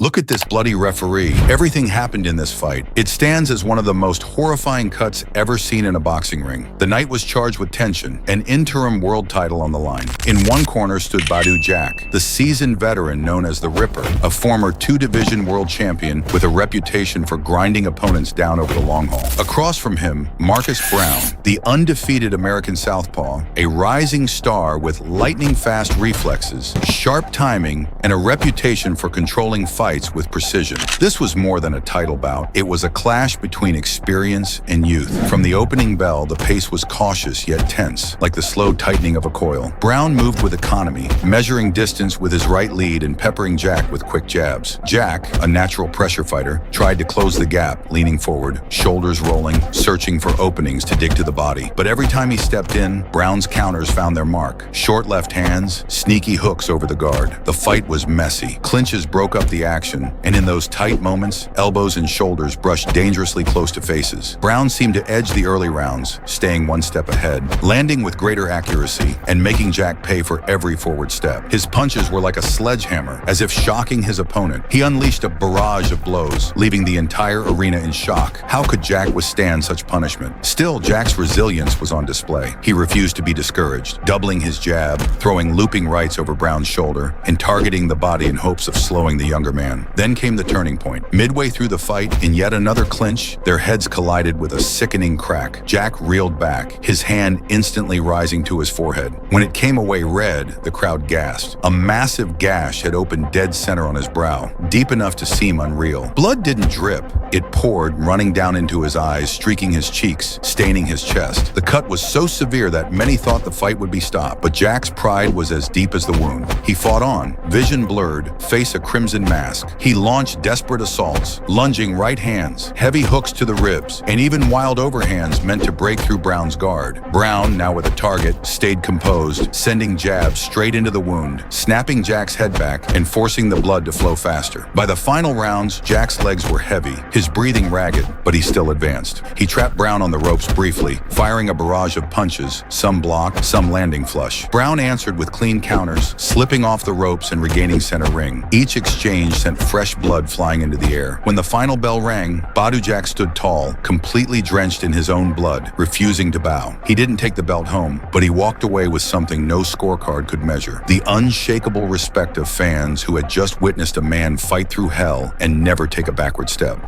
Look at this bloody referee. Everything happened in this fight. It stands as one of the most horrifying cuts ever seen in a boxing ring. The night was charged with tension, an interim world title on the line. In one corner stood Badou Jack, the seasoned veteran known as the Ripper, a former two-division world champion with a reputation for grinding opponents down over the long haul. Across from him, Marcus Browne, the undefeated American southpaw, a rising star with lightning-fast reflexes, sharp timing, and a reputation for controlling fights with precision. This was more than a title bout. It was a clash between experience and youth. From the opening bell, the pace was cautious yet tense, like the slow tightening of a coil. Browne moved with economy, measuring distance with his right lead and peppering Jack with quick jabs. Jack, a natural pressure fighter, tried to close the gap, leaning forward, shoulders rolling, searching for openings to dig to the body. But every time he stepped in, Browne's counters found their mark. Short left hands, sneaky hooks over the guard. The fight was messy. Clinches broke up the action, and in those tight moments, elbows and shoulders brushed dangerously close to faces. Browne seemed to edge the early rounds, staying one step ahead, landing with greater accuracy and making Jack pay for every forward step. His punches were like a sledgehammer, as if shocking his opponent. He unleashed a barrage of blows, leaving the entire arena in shock. How could Jack withstand such punishment? Still, Jack's resilience was on display. He refused to be discouraged, doubling his jab, throwing looping rights over Browne's shoulder, and targeting the body in hopes of slowing the younger man. Then came the turning point. Midway through the fight, in yet another clinch, their heads collided with a sickening crack. Jack reeled back, his hand instantly rising to his forehead. When it came away red, the crowd gasped. A massive gash had opened dead center on his brow, deep enough to seem unreal. Blood didn't drip. It poured, running down into his eyes, streaking his cheeks, staining his chest. The cut was so severe that many thought the fight would be stopped, but Jack's pride was as deep as the wound. He fought on, vision blurred, face a crimson mask. He launched desperate assaults, lunging right hands, heavy hooks to the ribs, and even wild overhands meant to break through Browne's guard. Browne, now with a target, stayed composed, sending jabs straight into the wound, snapping Jack's head back and forcing the blood to flow faster. By the final rounds, Jack's legs were heavy, his breathing ragged, but he still advanced. He trapped Browne on the ropes briefly, firing a barrage of punches, some blocked, some landing flush. Browne answered with clean counters, slipping off the ropes and regaining center ring. Each exchange sent fresh blood flying into the air. When the final bell rang, Badou Jack stood tall, completely drenched in his own blood, refusing to bow. He didn't take the belt home, but he walked away with something no scorecard could measure: the unshakable respect of fans who had just witnessed a man fight through hell and never take a backward step.